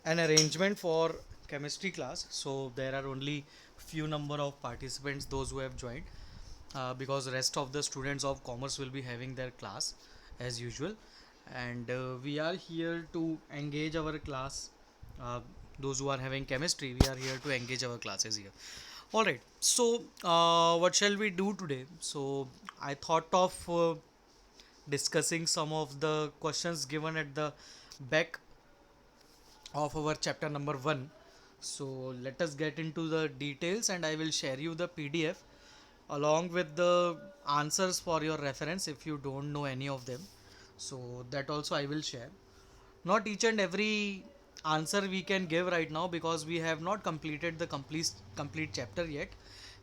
an arrangement for chemistry class. So there are only few number of participants, those who have joined, because rest of the students of commerce will be having their class as usual, and we are here to engage our class. uh, those who are having chemistry, we are here to engage our classes here. All right, so what shall we do today? So I thought of discussing some of the questions given at the back of our chapter number 1. So let us get into the details, and I will share you the PDF along with the answers for your reference if you don't know any of them. So that also I will share. Not each and every answer we can give right now because we have not completed the complete chapter yet,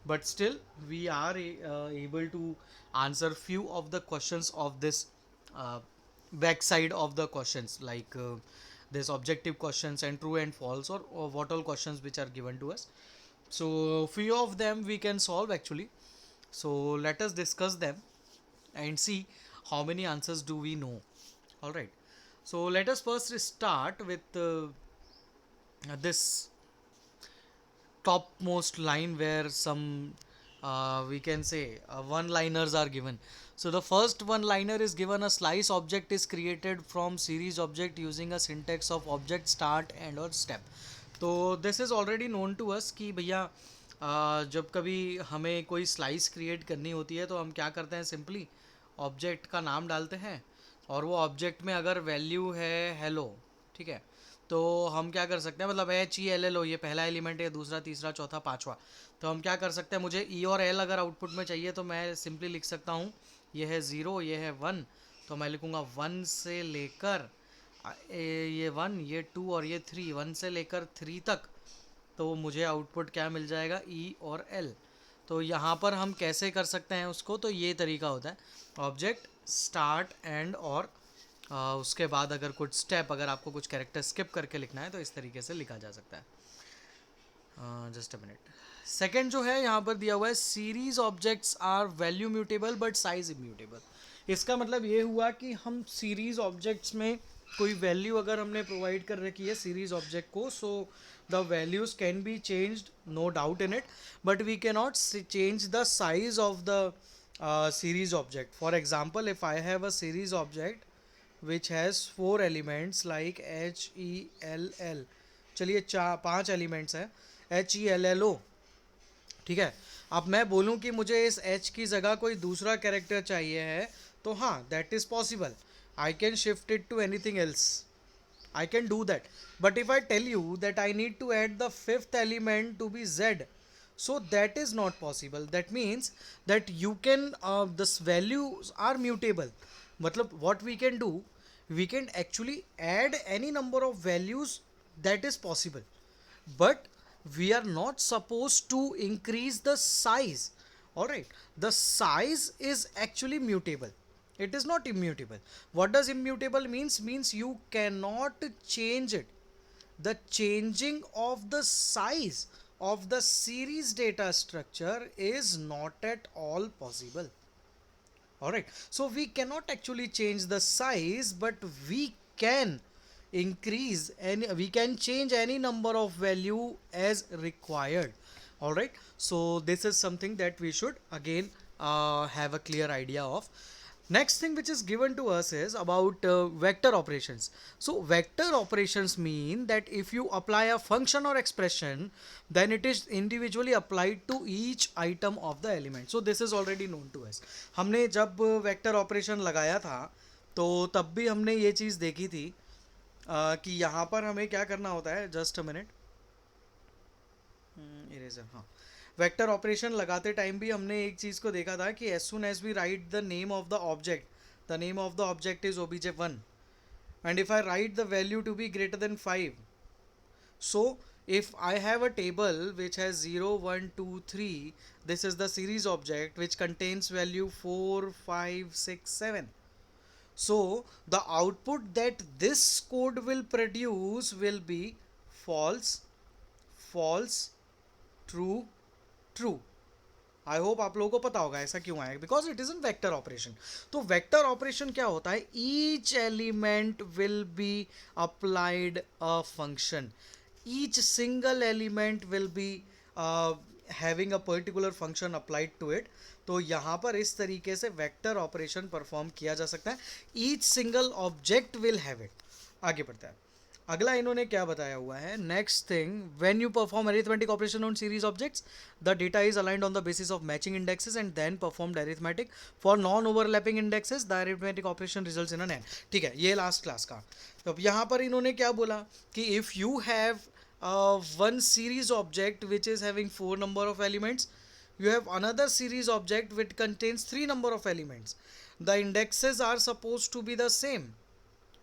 but still we are able to answer few of the questions of this uh, backside of the questions, like this objective questions and true and false, or what all questions which are given to us. So few of them we can solve actually. So let us discuss them and see how many answers do we know. All right, so let us first start with this topmost line where some we can say one liners are given. So the first one liner is given: a slice object is created from series object using a syntax of object start and or step. तो this is already known to us कि भैया जब कभी हमें कोई slice create करनी होती है तो हम क्या करते हैं, सिंपली ऑब्जेक्ट का नाम डालते हैं, और वो ऑब्जेक्ट में अगर वैल्यू है हेलो, ठीक है, तो हम क्या कर सकते हैं, मतलब HELLO ये पहला एलिमेंट है, दूसरा तीसरा चौथा पांचवा, तो हम क्या कर सकते हैं, मुझे ई और एल अगर आउटपुट में चाहिए तो मैं सिंपली लिख सकता हूँ ये है ज़ीरो, ये है वन, तो मैं लिखूँगा वन से लेकर ये वन, ये टू और ये थ्री, वन से लेकर थ्री तक, तो मुझे आउटपुट क्या मिल जाएगा, ई और एल। तो यहाँ पर हम कैसे कर सकते हैं उसको, तो ये तरीका होता है ऑब्जेक्ट स्टार्ट एंड, और उसके बाद अगर कुछ स्टेप, अगर आपको कुछ कैरेक्टर स्किप करके लिखना है तो इस तरीके से लिखा जा सकता है। Just a minute. सेकेंड जो है यहाँ पर दिया हुआ है, series objects are value mutable but size immutable. इसका मतलब ये हुआ कि हम सीरीज ऑब्जेक्ट्स में कोई वैल्यू अगर हमने प्रोवाइड कर रखी है सीरीज ऑब्जेक्ट को, so the values can be changed, no doubt in it, but we can not change the size of the series object. For example, if I have a series object which has four elements like HELL, चलिए चार पांच elements हैं, HELLO, ठीक है। अब मैं बोलूं कि मुझे इस H की जगह कोई दूसरा कैरेक्टर चाहिए है, तो हाँ, that is possible, I can shift it to anything else, I can do that. But if I tell you that I need to add the fifth element to be Z, so that is not possible. That means that you can, this values are mutable. मतलब what we can do, we can actually add any number of values, that is possible, but we are not supposed to increase the size. All right, the size is actually mutable, it is not immutable. What does immutable means you cannot change it. The changing of the size of the series data structure is not at all possible. All right, so we cannot actually change the size, but we can increase, and we can change any number of value as required. All right, so this is something that we should again have a clear idea of. Next thing which is given to us is about vector operations. So vector operations mean that if you apply a function or expression, then it is individually applied to each item of the element. So this is already known to us. हमने जब vector operation लगाया था तो तब भी हमने ये चीज़ देखी थी कि यहाँ पर हमें क्या करना होता है, जस्ट अ मिनट, इरेजर, हाँ, वेक्टर ऑपरेशन लगाते टाइम भी हमने एक चीज़ को देखा था कि as soon as we write the name of the object, the name of the object is obj1, and if I write the value to be greater than 5, so if I have a table which has 0 1 2 3, this is the series object which contains value 4 5 6 7. So the output that this code will produce will be false, false, true, true. I hope आप लोगों को पता होगा ऐसा क्यों आया, because it is an vector operation. तो vector operation क्या होता है, each element will be applied a function, each single element will be having a particular function applied to it. तो यहाँ पर इस तरीके से वेक्टर ऑपरेशन परफॉर्म किया जा सकता है. Each single object will have it. आगे बढ़ता है. अगला इन्होंने क्या बताया हुआ है, next thing, when you perform arithmetic operation on series objects the data is aligned on the basis of matching indexes and then performed arithmetic for non overlapping indexes the arithmetic operation results in NaN. ठीक है, ये last class का. तो अब यहाँ पर इन्होंने क्या बोला कि if you have one series object which is having 4 number of elements, you have another series object which contains 3 number of elements, the indexes are supposed to be the same.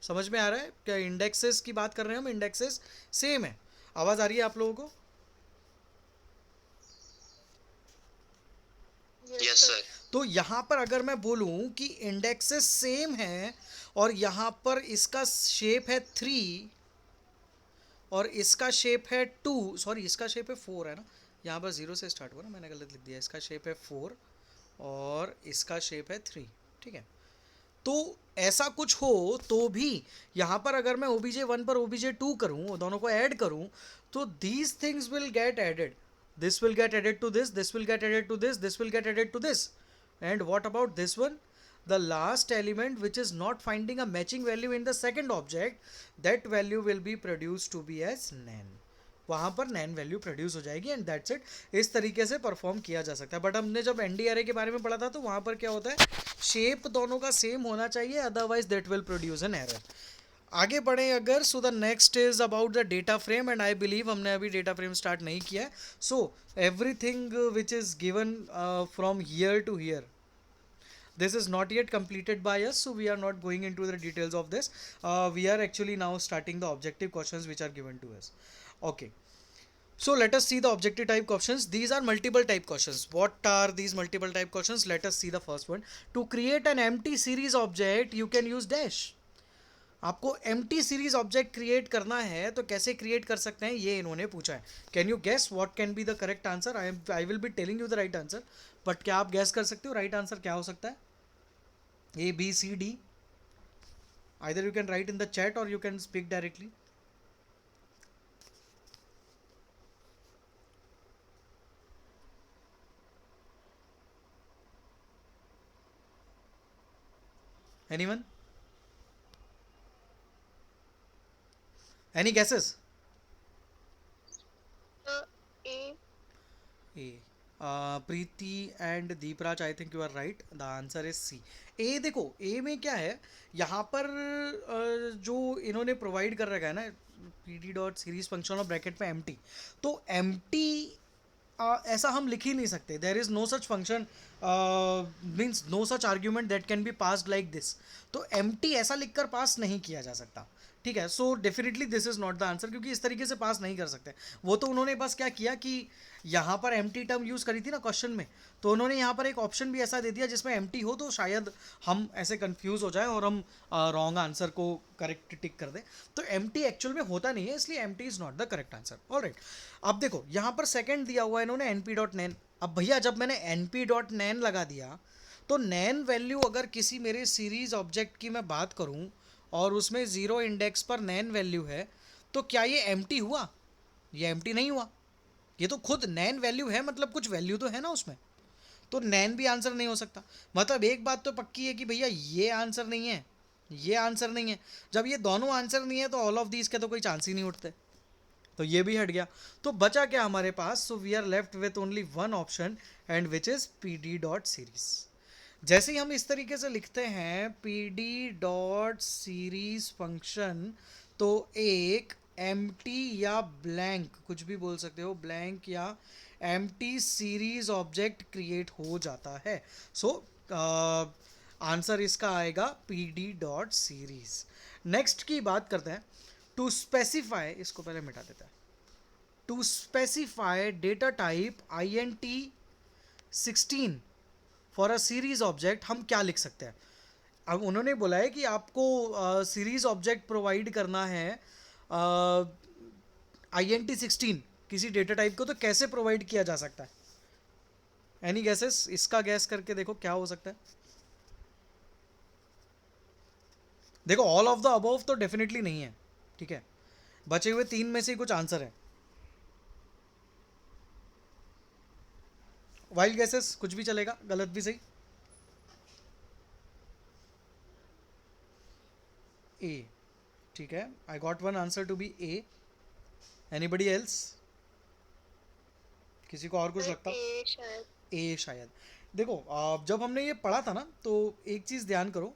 समझ में आ रहा है क्या, इंडेक्सेस की बात कर रहे हैं हम, इंडेक्सेस सेम है. आवाज आ रही है आप लोगों को? Yes sir. तो यहाँ पर अगर मैं बोलूँ कि इंडेक्सेस सेम है और यहाँ पर इसका शेप है 3 और इसका शेप है 2, सॉरी इसका शेप है 4 है ना, यहाँ पर 0 से स्टार्ट हुआ ना, मैंने गलत लिख दिया. इसका शेप है 4 और इसका शेप है 3. ठीक है, तो ऐसा कुछ हो तो भी यहाँ पर अगर मैं OBJ1 पर OBJ2 करूँ, दोनों को ऐड करूँ, तो these things will get added. This will get added to this, this will get added to this, this will get added to this. And what about this one, the last element which is not finding a matching value in the second object, that value will be produced to be as nan. वहाँ पर नैन value produce हो जाएगी and that's it. इस तरीके से perform किया जा सकता है. बट हमने जब एनडी अरे के बारे में पढ़ा था तो वहाँ पर क्या होता है, शेप दोनों का सेम होना चाहिए, otherwise that will produce an error. आगे बढ़े अगर, so the next is about the data frame and I believe हमने अभी डेटा फ्रेम स्टार्ट नहीं किया है. So everything which is given from here to here, this is not yet completed by us, so we are not going into the details of this. We are actually now starting the objective questions which are given to us. Okay, so let us see the objective type questions. These are multiple type questions. What are these multiple type questions? Let us see the first one. To create an empty series object you can use dash. आपको empty series object create करना है तो कैसे create कर सकते हैं, ये इन्होंने पूछा है. Can you guess what can be the correct answer? I will be telling you the right answer, but क्या आप guess कर सकते हो right answer क्या हो सकता है? A, B, C, D. Either you can write in the chat or you can speak directly. Anyone? Any guesses? A. A. Preeti and Deepraj, I think you are right. The answer is C. A देखो, A में क्या है, यहाँ पर जो इन्होंने provide कर रखा है ना, PD डॉट सीरीज फंक्शन और ब्रैकेट में empty, तो empty ऐसा हम लिख ही नहीं सकते. There is no such function, means no such argument that can be passed like this. तो empty ऐसा लिखकर पास नहीं किया जा सकता. ठीक है, so definitely this is not the answer, क्योंकि इस तरीके से पास नहीं कर सकते. वो तो उन्होंने बस क्या किया कि यहाँ पर empty टर्म यूज़ करी थी ना क्वेश्चन में, तो उन्होंने यहाँ पर एक ऑप्शन भी ऐसा दे दिया जिसमें empty हो, तो शायद हम ऐसे कंफ्यूज हो जाए और हम रॉन्ग आंसर को करेक्ट टिक कर दें. तो empty एक्चुअल में होता नहीं है, इसलिए empty is not the correct answer. Alright, अब देखो यहाँ पर सेकंड दिया हुआ है इन्होंने np.nan. अब भैया जब मैंने np.nan लगा दिया तो nan वैल्यू अगर किसी मेरे सीरीज ऑब्जेक्ट की मैं बात करूँ और उसमें 0 इंडेक्स पर नैन वैल्यू है, तो क्या ये एम्प्टी हुआ? ये एम्प्टी नहीं हुआ. ये तो खुद नैन वैल्यू है, मतलब कुछ वैल्यू तो है ना उसमें, तो नैन भी आंसर नहीं हो सकता. मतलब एक बात तो पक्की है कि भैया ये आंसर नहीं है, ये आंसर नहीं है. जब ये दोनों आंसर नहीं है तो ऑल ऑफ दीज के तो कोई चांस ही नहीं उठते. तो ये भी हट गया. तो बचा क्या हमारे पास? So we are left with only one option and which is PD dot series. जैसे ही हम इस तरीके से लिखते हैं PD डॉट सीरीज फंक्शन, तो एक एम्प्टी या ब्लैंक, कुछ भी बोल सकते हो, ब्लैंक या एम्प्टी सीरीज ऑब्जेक्ट क्रिएट हो जाता है. सो आंसर इसका आएगा PD डॉट सीरीज. नेक्स्ट की बात करते हैं. टू स्पेसिफाई, इसको पहले मिटा देता है. To specify data type int16 for a series object हम क्या लिख सकते हैं? अब उन्होंने बोला है कि आपको सीरीज ऑब्जेक्ट प्रोवाइड करना है int16 किसी डेटा टाइप को, तो कैसे प्रोवाइड किया जा सकता है? एनी गैसेस, इसका गैस करके देखो क्या हो सकता है। देखो ऑल ऑफ द अबव तो डेफिनेटली नहीं है, ठीक है, बचे हुए तीन में से ही कुछ आंसर है। वाइल्ड गैसेस कुछ भी चलेगा, गलत भी सही। ए, ठीक है, I got one answer to be A. Anybody else, किसी को और कुछ लगता? ए शायद। ए शायद। देखो जब हमने ये पढ़ा था ना, तो एक चीज़ ध्यान करो,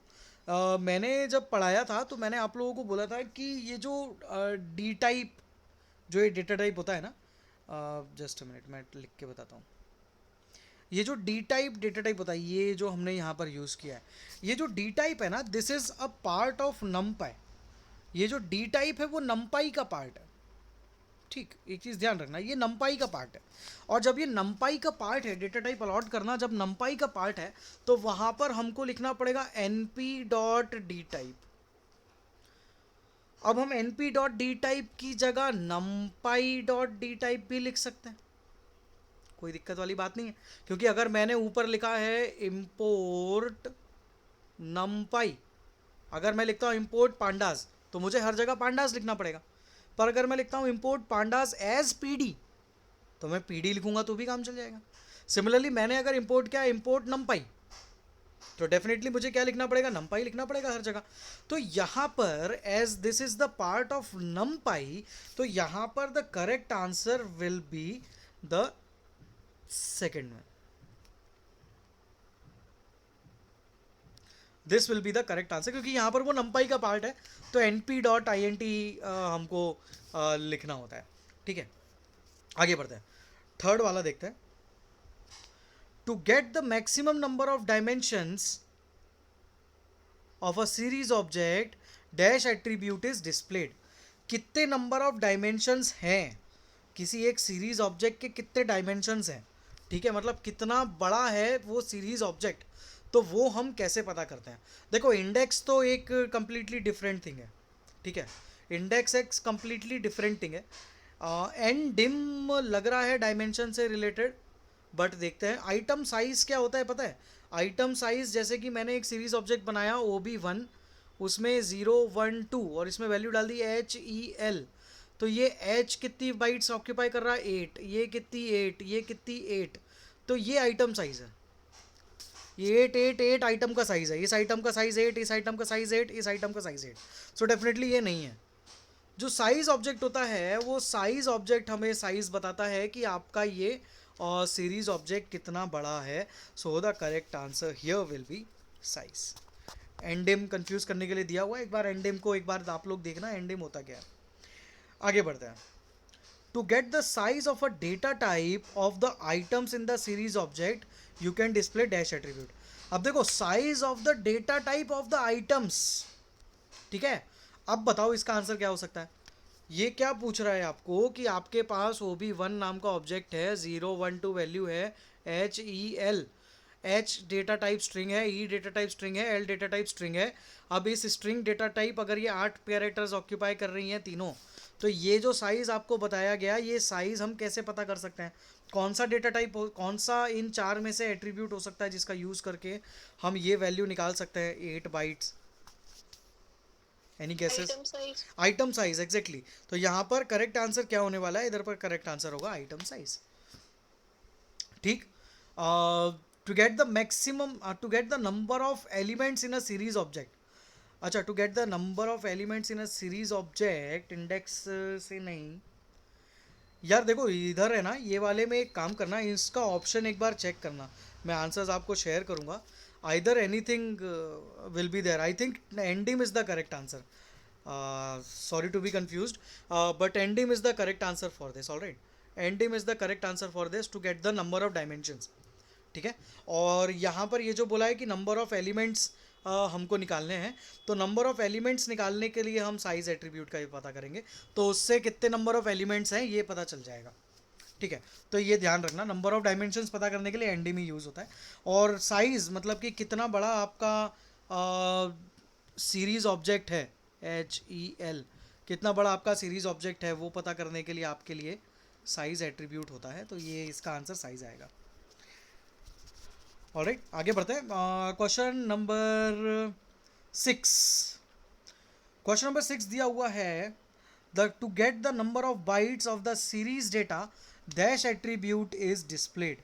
मैंने जब पढ़ाया था तो मैंने आप लोगों को बोला था कि ये जो डी टाइप, जो ये डेटा टाइप होता है ना, जस्ट मिनट मैं लिख के बताता हूँ। ये जो डी टाइप डेटा टाइप होता है, ये जो हमने यहाँ पर यूज़ किया है, ये जो डी टाइप है ना, this is a part of नमपाई। ये जो डी टाइप है वो नमपाई का पार्ट है। ठीक, एक चीज़ ध्यान रखना, ये नमपाई का पार्ट है। और जब ये नमपाई का पार्ट है, डेटा टाइप अलॉट करना जब नमपाई का पार्ट है, तो वहाँ पर हमको लिखना पड़ेगा N P dot D type. अब हम N P dot D type की जगह नमपाई डॉट डी टाइप भी लिख सकते हैं, कोई दिक्कत वाली बात नहीं है। क्योंकि अगर मैंने ऊपर लिखा है इम्पोर्ट नमपाई, अगर मैं लिखता हूँ इम्पोर्ट पांडास, तो मुझे हर जगह पांडास लिखना पड़ेगा। पर अगर मैं लिखता हूँ इम्पोर्ट पांडास एज पीडी, तो मैं पीडी लिखूंगा तो भी काम चल जाएगा। सिमिलरली मैंने अगर इम्पोर्ट किया इम्पोर्ट नमपाई, तो डेफिनेटली मुझे क्या लिखना पड़ेगा, नमपाई लिखना पड़ेगा हर जगह। तो यहाँ पर as this is the part of NumPy, तो यहाँ पर the correct answer will be the second one. This will be the correct answer, क्योंकि यहाँ पर वो नमपाई का पार्ट है, तो N P dot I N T हमको लिखना होता है। ठीक है, आगे बढ़ते हैं, थर्ड वाला देखते हैं। To get the maximum number of dimensions of a series object dash attribute is displayed. कितने नंबर ऑफ डायमेंशंस हैं, किसी एक सीरीज ऑब्जेक्ट के कितने डायमेंशंस हैं, ठीक है, मतलब कितना बड़ा है वो सीरीज ऑब्जेक्ट, तो वो हम कैसे पता करते हैं। देखो इंडेक्स तो एक कंप्लीटली डिफरेंट थिंग है, ठीक है, इंडेक्स एक कंप्लीटली डिफरेंट थिंग है। एन डिम लग रहा है डायमेंशन से रिलेटेड, बट देखते हैं। आइटम साइज क्या होता है पता है? आइटम साइज, जैसे कि मैंने एक सीरीज ऑब्जेक्ट बनाया ओ बी वन, उसमें 0 1 2 और इसमें वैल्यू डाल दी HEL, तो ये H कितनी बाइट्स ऑक्यूपाई कर रहा है 8, ये कितनी 8, ये कितनी 8, तो ये आइटम साइज है। ये 8 आइटम का साइज है, इस आइटम का साइज 8, इस आइटम का साइज 8, इस आइटम का साइज 8, सो डेफिनेटली ये नहीं है। जो साइज ऑब्जेक्ट होता है, वो साइज ऑब्जेक्ट हमें साइज बताता है कि आपका ये सीरीज ऑब्जेक्ट कितना बड़ा है। So the correct answer here will be size. एंडेम कंफ्यूज करने के लिए दिया हुआ है, एक बार एंडेम को एक बार आप लोग देखना एंडेम होता क्या है। आगे बढ़ते हैं। To get the size of a data type of the items in the series object you can display dash attribute. अब देखो size of the data type of the items, ठीक है, अब बताओ इसका आंसर क्या हो सकता है। ये क्या पूछ रहा है आपको कि आपके पास ओ बी वन नाम का ऑब्जेक्ट है, 0 1 2 वैल्यू है, HEL, H data type string है, E डेटा टाइप स्ट्रिंग है, L डेटा टाइप स्ट्रिंग है। अब इस स्ट्रिंग डेटा टाइप अगर ये 8 कैरेक्टर्स ऑक्यूपाई कर रही हैं तीनों, तो ये जो साइज़ आपको बताया गया, ये साइज़ हम कैसे पता कर सकते हैं? कौन सा डेटा टाइप हो, कौन सा इन चार में से एट्रीब्यूट हो सकता है जिसका यूज़ करके हम ये वैल्यू निकाल सकते हैं 8 bytes? Any guesses? Item size. Item size, exactly. तो यहाँ पर करेक्ट आंसर क्या होने वाला है, इधर पर करेक्ट आंसर होगा आइटम साइज। ठीक, to get the maximum, to get the number of elements in a series object. अच्छा, to get the number of elements in a series object, index से नहीं यार, देखो इधर है ना, ये वाले में एक काम करना, इसका ऑप्शन एक बार चेक करना, मैं आंसर्स आपको शेयर करूंगा। Either anything will be there, I think ndim is the correct answer. Sorry to be confused, but endim is the correct answer for this. All right, endim is the correct answer for this to get the number of dimensions. ठीक है, और यहाँ पर ये जो बोला है कि नंबर ऑफ एलिमेंट्स हमको निकालने हैं, तो नंबर ऑफ एलिमेंट्स निकालने के लिए हम साइज एट्रीब्यूट का भी पता करेंगे, तो उससे कितने नंबर ऑफ एलिमेंट्स हैं ये पता चल जाएगा। ठीक है, तो ये ध्यान रखना, नंबर ऑफ डायमेंशंस पता करने के लिए एनडी में यूज़ होता है, और साइज मतलब कि कितना बड़ा आपका सीरीज ऑब्जेक्ट है, HEL, कितना बड़ा आपका सीरीज ऑब्जेक्ट है वो पता करने के लिए आपके लिए साइज एट्रीब्यूट होता है, तो ये इसका आंसर साइज आएगा। ऑलराइट, आगे बढ़ते हैं। Question number 6। क्वेश्चन नंबर 6 दिया हुआ है, the to get the number of bytes of the series data dash attribute is displayed.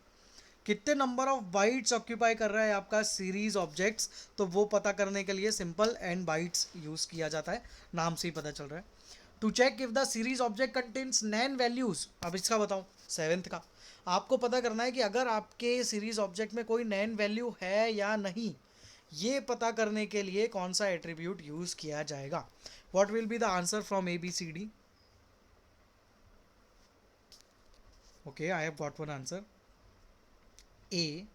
कितने नंबर ऑफ बाइट्स ऑक्यूपाई कर रहा है आपका सीरीज ऑब्जेक्ट्स, तो वो पता करने के लिए सिंपल एंड बाइट्स यूज किया जाता है, नाम से ही पता चल रहा है। To check if the series object contains NaN values, अब इसका बताओ सेवेंथ का। आपको पता करना है कि अगर आपके सीरीज ऑब्जेक्ट में कोई नैन वैल्यू है या नहीं, ये पता करने के लिए कौन सा एट्रीब्यूट यूज किया जाएगा। What will be the answer from A B C D? Okay, I have got one answer A.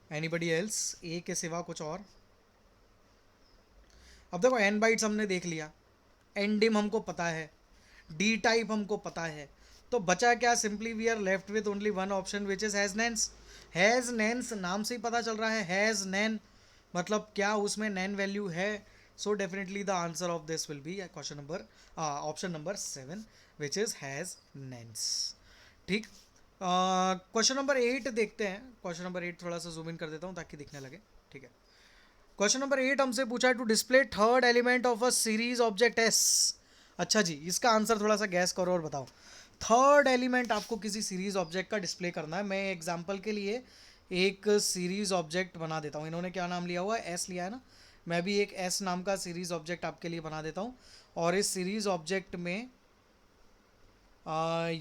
Anybody else? A के सिवा कुछ और? अब देखो, एन बाइट्स हमने देख लिया, एन डिम हमको पता है, डी टाइप हमको पता है, तो बचा क्या? Simply we are left with only one option which is has nans. Has nans नाम से ही पता चल रहा है, हैज नैन मतलब क्या उसमें नैन वैल्यू है। So definitely the answer of this will be question number option number 7 which is has nans. ठीक, क्वेश्चन नंबर 8 देखते हैं। क्वेश्चन नंबर 8 थोड़ा सा जूम इन कर देता हूँ ताकि दिखने लगे। ठीक है, क्वेश्चन नंबर 8 हमसे पूछा है, to display third element of a series object S. अच्छा जी, इसका आंसर थोड़ा सा गैस करो और बताओ। थर्ड एलिमेंट आपको किसी सीरीज ऑब्जेक्ट का डिस्प्ले करना है। मैं एग्जांपल के लिए एक सीरीज ऑब्जेक्ट बना देता हूँ। इन्होंने क्या नाम लिया हुआ है? एस लिया है ना। मैं भी एक एस नाम का सीरीज ऑब्जेक्ट आपके लिए बना देता हूँ, और इस सीरीज ऑब्जेक्ट में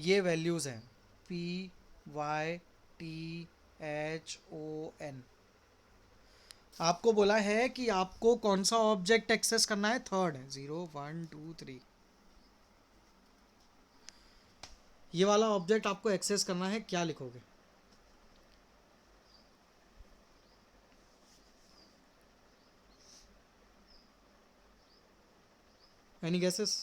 ये वैल्यूज़ हैं P Y T H O N. आपको बोला है कि आपको कौन सा ऑब्जेक्ट एक्सेस करना है? थर्ड है, 0 1 2 3, ये वाला ऑब्जेक्ट आपको एक्सेस करना है। क्या लिखोगे? Any guesses?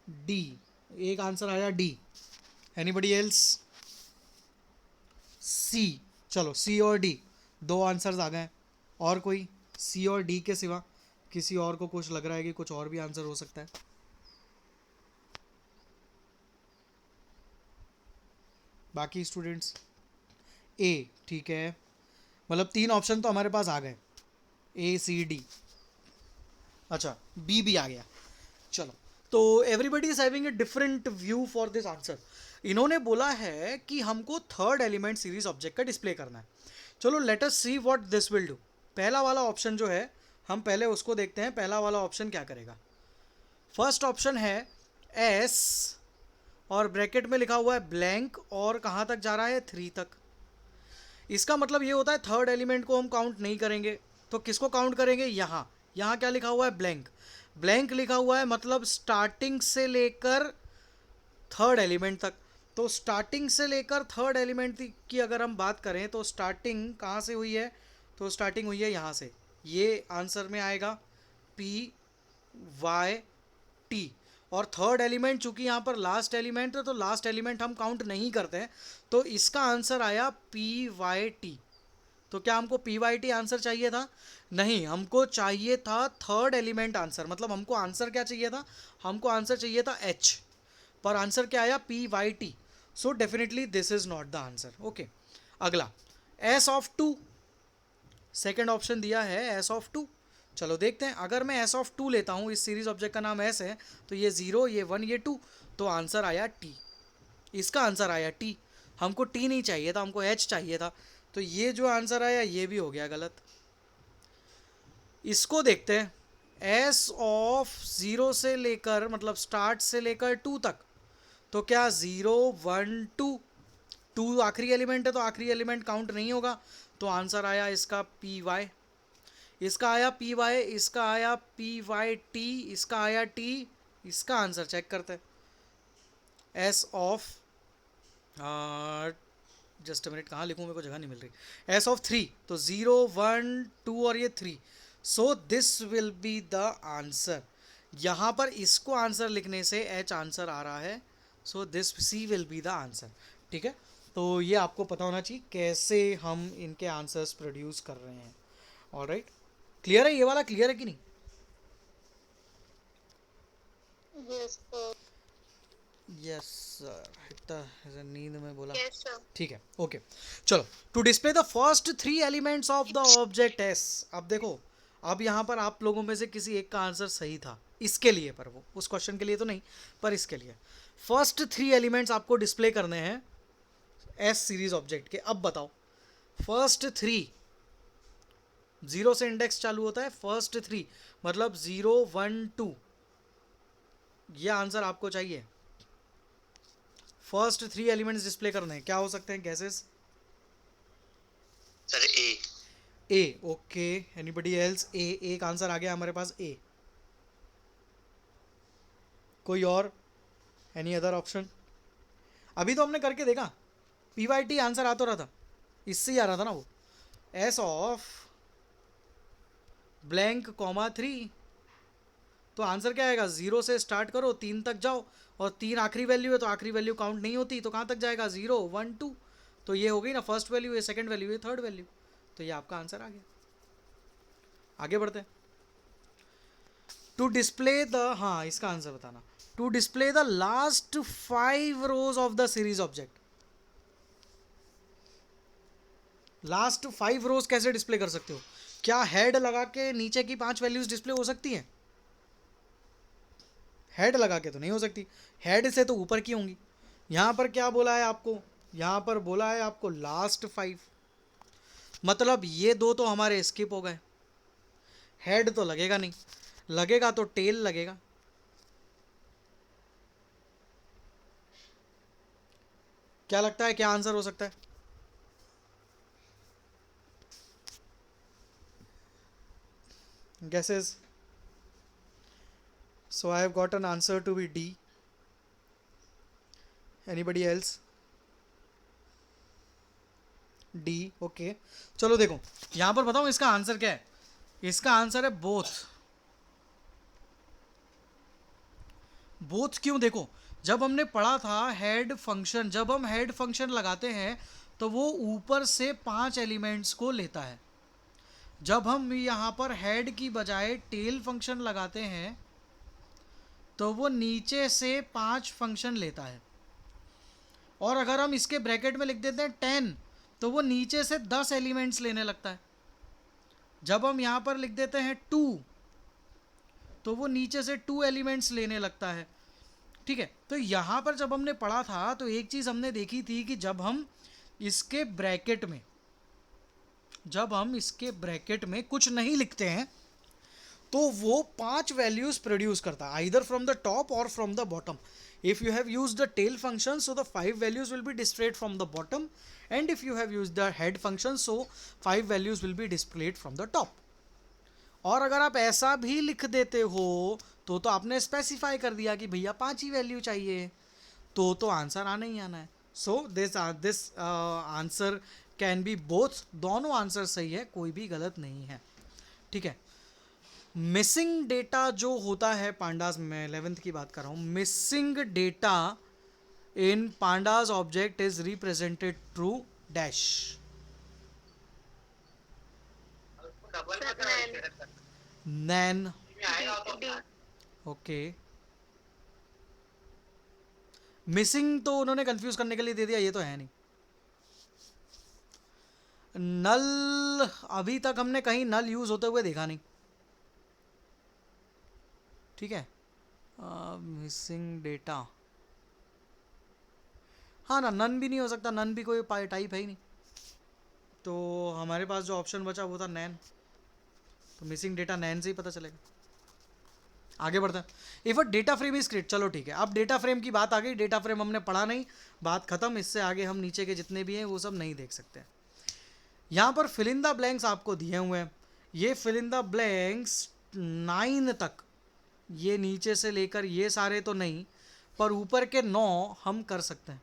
डी, एक आंसर आया डी। Anybody else? सी। चलो, सी और डी, दो आंसर्स आ गए। और कोई? सी और डी के सिवा किसी और को कुछ लग रहा है कि कुछ और भी आंसर हो सकता है? बाकी स्टूडेंट्स? ए, ठीक है, मतलब तीन ऑप्शन तो हमारे पास आ गए, ए सी डी। अच्छा, बी भी आ गया। चलो, तो everybody is having a different view for this answer. इन्होंने बोला है कि हमको थर्ड एलिमेंट सीरीज ऑब्जेक्ट का डिस्प्ले करना है। चलो, let us see what this will do. पहला वाला ऑप्शन जो है, हम पहले उसको देखते हैं। पहला वाला ऑप्शन क्या करेगा? फर्स्ट ऑप्शन है एस, और ब्रैकेट में लिखा हुआ है ब्लैंक, और कहाँ तक जा रहा है? 3 तक। इसका मतलब ये होता है थर्ड एलिमेंट को हम काउंट नहीं करेंगे। तो किसको काउंट करेंगे? यहाँ। यहाँ क्या लिखा हुआ है? ब्लैंक। ब्लैंक लिखा हुआ है मतलब स्टार्टिंग से लेकर थर्ड एलिमेंट तक। तो स्टार्टिंग से लेकर थर्ड एलिमेंट की अगर हम बात करें, तो स्टार्टिंग कहाँ से हुई है? तो स्टार्टिंग हुई है यहाँ से। ये आंसर में आएगा पी वाई टी। और थर्ड एलिमेंट चूंकि यहाँ पर लास्ट एलिमेंट है, तो लास्ट एलिमेंट हम काउंट नहीं करते हैं, तो इसका आंसर आया पी वाई टी। तो क्या हमको पी वाई टी आंसर चाहिए था? नहीं, हमको चाहिए था थर्ड एलिमेंट आंसर। मतलब हमको आंसर क्या चाहिए था? हमको आंसर चाहिए था एच, पर आंसर क्या आया? P Y T. So definitely this is not the answer. Okay, अगला S of two. Second option दिया है एस ऑफ टू। चलो देखते हैं, अगर मैं एस ऑफ टू लेता हूँ, इस सीरीज ऑब्जेक्ट का नाम एस है, तो ये 0, ये 1, ये 2, तो आंसर आया टी। इसका आंसर आया टी। हमको टी नहीं चाहिए था, हमको एच चाहिए था। तो ये जो आंसर आया ये भी हो गया गलत। इसको देखते हैं, एस ऑफ 0 से लेकर, मतलब स्टार्ट से लेकर 2 तक, तो क्या 0 1 2, 2 आखिरी एलिमेंट है, तो आखिरी एलिमेंट काउंट नहीं होगा। तो आंसर आया इसका पी वाई। इसका आया पी वाई, इसका आया पी वाई टी, इसका आया टी। इसका आंसर चेक करते हैं। एस ऑफ, जस्ट मिनट, कहाँ लिखूँ, मेरे को जगह नहीं मिल रही। एस ऑफ 3, तो 0 1 2 और ये 3। So this will be the answer. यहाँ पर इसको आंसर लिखने से एच आंसर आ रहा है। So this C will be the answer. ठीक है, तो ये आपको पता होना चाहिए कैसे हम इनके आंसर्स प्रोड्यूस कर रहे हैं। ऑलराइट, क्लियर है? ये वाला क्लियर है कि नहीं? Yes, sir. यस सर, इतना ऐसे नींद में बोला। Yes, sir. ठीक है, ओके। चलो, to display the first three elements of the object S. अब देखो, अब यहाँ पर आप लोगों में से किसी एक का आंसर सही था इसके लिए, पर वो उस क्वेश्चन के लिए तो नहीं, पर इसके लिए फर्स्ट थ्री एलिमेंट्स आपको डिस्प्ले करने हैं एस सीरीज ऑब्जेक्ट के। अब बताओ, फर्स्ट थ्री, जीरो से इंडेक्स चालू होता है, फर्स्ट थ्री मतलब 0 1 2, ये आंसर आपको चाहिए। फर्स्ट थ्री एलिमेंट्स डिस्प्ले करने हैं, क्या हो सकते हैं guesses? Sir A. A, okay. Anybody else? A, एक आंसर आ गया हमारे पास, ए। कोई और? Any other option? अभी तो हमने करके देखा, पी वाई टी आंसर आ तो रहा था, इससे ही आ रहा था ना वो, एस ऑफ ब्लैंक कॉमा 3। तो आंसर क्या आएगा? 0 से स्टार्ट करो, 3 तक जाओ, और 3 आखिरी वैल्यू है तो आखिरी वैल्यू काउंट नहीं होती, तो कहाँ तक जाएगा? 0 1 2। तो ये हो गई ना फर्स्ट वैल्यू, ये सेकंड वैल्यू, ये थर्ड वैल्यू। तो ये आपका आंसर आ गया। आगे बढ़ते हैं। टू डिस्प्ले द, हाँ इसका आंसर बताना, to display the last 5 rows of the series object. Last 5 rows कैसे डिस्प्ले कर सकते हो? क्या हेड लगा के नीचे की 5 वैल्यूज डिस्प्ले हो सकती हैं? हेड लगा के तो नहीं हो सकती, हेड से तो ऊपर की होंगी। यहाँ पर क्या बोला है आपको? यहाँ पर बोला है आपको लास्ट 5, मतलब ये दो तो हमारे स्किप हो गए। हेड तो लगेगा नहीं, लगेगा तो टेल लगेगा। क्या लगता है, क्या आंसर हो सकता है? Guesses? So I have got an answer to be D. Anybody else? D, okay. चलो देखो, यहाँ पर बताओ इसका आंसर क्या है। इसका आंसर है बोथ। बोथ क्यों? देखो, जब हमने पढ़ा था हेड फंक्शन, जब हम हेड फंक्शन लगाते हैं तो वो ऊपर से 5 एलिमेंट्स को लेता है। जब हम यहाँ पर हेड की बजाय टेल फंक्शन लगाते हैं तो वो नीचे से 5 फंक्शन लेता है। और अगर हम इसके ब्रैकेट में लिख देते हैं 10, तो वो नीचे से 10 एलिमेंट्स लेने लगता है। जब हम यहाँ पर लिख देते हैं 2, तो वो नीचे से 2 एलिमेंट्स लेने लगता है। ठीक है, तो यहाँ पर जब हमने पढ़ा था तो एक चीज़ हमने देखी थी कि जब हम इसके ब्रैकेट में, जब हम इसके ब्रैकेट में कुछ नहीं लिखते हैं तो वो 5 वैल्यूज प्रोड्यूस करता है, आइदर फ्रॉम द टॉप और from the bottom. If you have used the tail function, so the 5 values will be displayed from the bottom, and if you have used the head function, so 5 values will be displayed from the top. और अगर आप ऐसा भी लिख देते हो तो आपने स्पेसिफाई कर दिया कि भैया 5 ही वैल्यू चाहिए, तो आंसर आना ही आना है। So this answer can be both, दोनों आंसर सही है, कोई भी गलत नहीं है। ठीक है, मिसिंग डेटा जो होता है पांडास में, 11th की बात कर रहा हूँ, missing data in pandas object is represented through dash. NaN, okay. Missing तो उन्होंने कंफ्यूज करने के लिए दे दिया, ये तो है नहीं। नल, अभी तक हमने कहीं नल यूज होते हुए देखा नहीं। ठीक है, मिसिंग डेटा, हाँ ना, नन भी नहीं हो सकता, नन भी कोई टाइप है ही नहीं। तो हमारे पास जो ऑप्शन बचा वो था नैन, तो मिसिंग डेटा नैन से ही पता चलेगा। आगे बढ़ते हैं। If a data frame is create, चलो ठीक है, अब डेटा फ्रेम की बात आ गई, डेटा फ्रेम हमने पढ़ा नहीं, बात खत्म। इससे आगे हम नीचे के जितने भी हैं वो सब नहीं देख सकते। यहाँ पर फिल इन द ब्लैंक्स आपको दिए हुए हैं, ये फिल इन द ब्लैंक्स 9 तक, ये नीचे से लेकर ये सारे तो नहीं, पर ऊपर के 9 हम कर सकते हैं।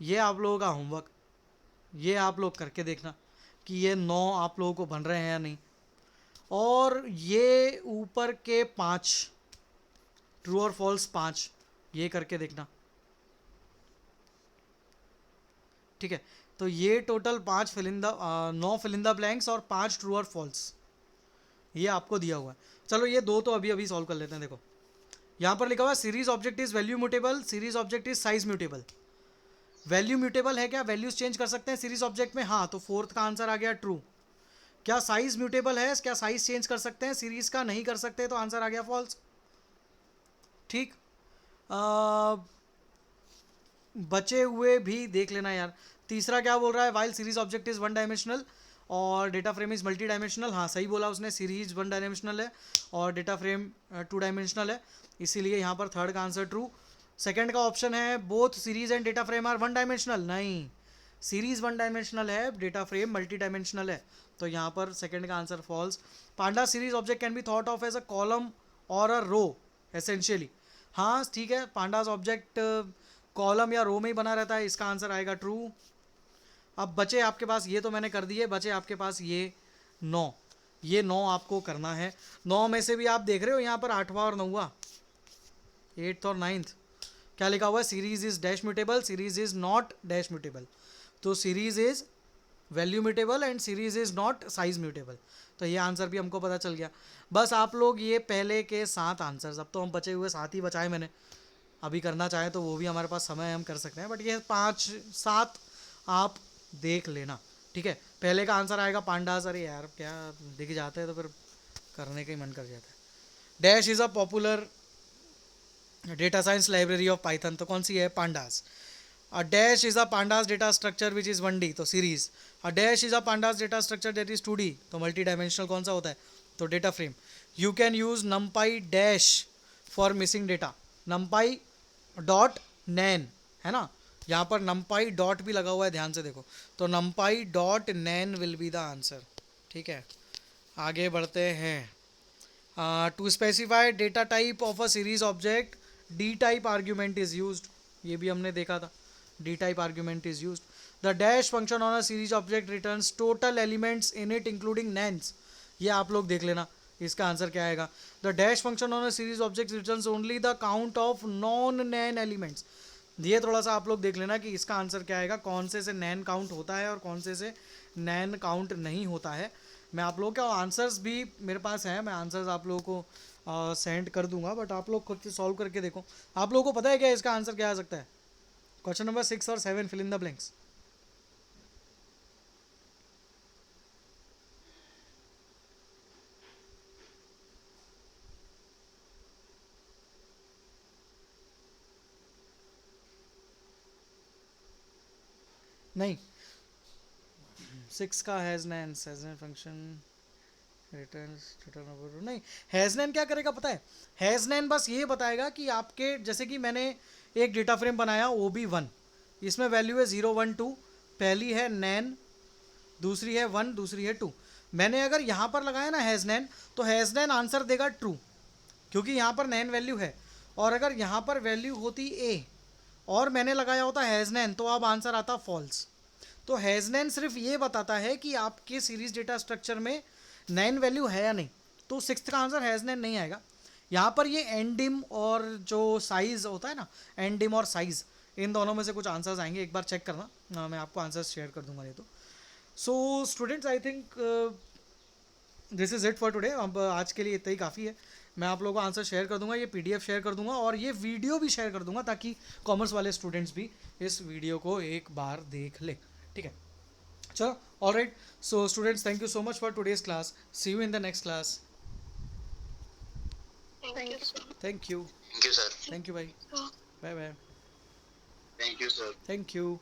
ये आप लोगों का होमवर्क, ये आप लोग करके देखना कि ये 9 आप लोगों को बन रहे हैं या नहीं। और ये ऊपर के 5 ट्रू और फॉल्स 5, ये करके देखना। ठीक है, तो ये total 5 fill in the 9 fill in the blanks और 5 ट्रू और फॉल्स, ये आपको दिया हुआ है। चलो ये दो तो अभी अभी सॉल्व कर लेते हैं। देखो यहाँ पर लिखा हुआ series object is value mutable, series object is size mutable. Value mutable है क्या, वैल्यूज चेंज कर सकते हैं सीरीज ऑब्जेक्ट में, हाँ, तो फोर्थ का आंसर आ गया ट्रू। क्या साइज म्यूटेबल है, क्या साइज चेंज कर सकते हैं सीरीज का, नहीं कर सकते, तो आंसर आ गया फॉल्स। ठीक, बचे हुए भी देख लेना यार। तीसरा क्या बोल रहा है, while series object is one dimensional और data frame is multi dimensional, हाँ सही बोला उसने, सीरीज वन डायमेंशनल है और डेटा फ्रेम टू डायमेंशनल है, इसीलिए यहाँ पर थर्ड का आंसर ट्रू। सेकंड का ऑप्शन है both series and data frame are one dimensional, नहीं, सीरीज वन डायमेंशनल है, डेटा फ्रेम मल्टी डायमेंशनल है, तो यहाँ पर सेकंड का answer false. Panda series object can be thought of as a column और अ रो एसेंशियली, हाँ ठीक है, पांडाज ऑब्जेक्ट कॉलम या रो में ही बना रहता है, इसका आंसर आएगा ट्रू। अब बचे आपके पास, ये तो मैंने कर दिए, बचे आपके पास ये 9, ये 9 आपको करना है। 9 में से भी आप देख रहे हो यहाँ पर 8वां और 9वां, 8th और 9th, क्या लिखा हुआ है, series is dash mutable, series is not dash mutable, तो series is value mutable and series is not size mutable, तो ये आंसर भी हमको पता चल गया। बस आप लोग ये पहले के 7 आंसर्स, अब तो हम बचे हुए 7 ही बचाए मैंने, अभी करना चाहें तो वो भी हमारे पास समय है, हम कर सकते हैं, बट ये 5-7 आप देख लेना, ठीक है। पहले का आंसर आएगा पांडास, अरे यार क्या दिख जाता है तो फिर करने का ही मन कर जाता है। Dash is a popular data science library of Python, तो कौन सी है, pandas. A dash is a pandas data structure which is 1D, तो series. A dash is a pandas data structure that is 2D, तो multi dimensional कौन सा होता है, तो data frame. You can use numpy dash for missing data, numpy dot nan है ना, यहाँ पर नमपाई डॉट भी लगा हुआ है, ध्यान से देखो, तो numpy dot nan will be the answer, ठीक है। आगे बढ़ते हैं। To specify data type of a series object d type argument is used, ये भी हमने देखा था, d type argument is used. The dash function on a series object returns total elements in it including nans, ये आप लोग देख लेना, इसका आंसर क्या आएगा, the dash function on a series object returns only the count of non NaN elements, ये थोड़ा सा आप लोग देख लेना कि इसका आंसर क्या आएगा, कौन से नैन काउंट होता है और कौन से नैन काउंट नहीं होता है। मैं आप लोगों के आंसर्स भी मेरे पास हैं, मैं आंसर्स आप लोगों को सेंड कर दूंगा, बट आप लोग खुद से सॉल्व करके देखो। आप लोगों को पता है क्या इसका आंसर क्या आ सकता है, क्वेश्चन नंबर 6 और 7, फिल इन द ब्लैंक्स। नहीं, 6 का हैज़ नैन फंक्शन रिटर्न नहीं, हैज़नैन क्या करेगा पता है, हैज़नैन बस ये बताएगा कि आपके, जैसे कि मैंने एक डेटा फ्रेम बनाया OB1, इसमें वैल्यू है 0 1 2, पहली है नैन, दूसरी है 1, दूसरी है 2, मैंने अगर यहाँ पर लगाया ना हैज़नैन, तो हैज़नैन आंसर देगा ट्रू, क्योंकि यहाँ पर नैन वैल्यू है, और अगर यहाँ पर वैल्यू होती A और मैंने लगाया होता हैज़नैन, तो अब आंसर आता फॉल्स। तो हैज़नैन सिर्फ ये बताता है कि आपके सीरीज डेटा स्ट्रक्चर में नैन वैल्यू है या नहीं, तो 6th का आंसर हैज़नैन नहीं आएगा। यहाँ पर ये एंडिम और जो साइज़ होता है ना, एंडिम और साइज़, इन दोनों में से कुछ आंसर्स आएंगे, एक बार चेक करना, मैं आपको आंसर्स शेयर कर दूंगा नहीं तो। So students, I think this is it for today, अब आज के लिए इतना ही काफ़ी है। मैं आप लोगों को आंसर शेयर कर दूंगा, ये PDF शेयर कर दूंगा और ये वीडियो भी शेयर कर दूंगा, ताकि कॉमर्स वाले स्टूडेंट्स भी इस वीडियो को एक बार देख ले, ठीक है। चलो, all right, so students, thank you so much for today's class, see you in the next class. Thank you, sir. Thank you, Thank you, sir. Thank you भाई, bye bye, Thank you, sir. Thank you.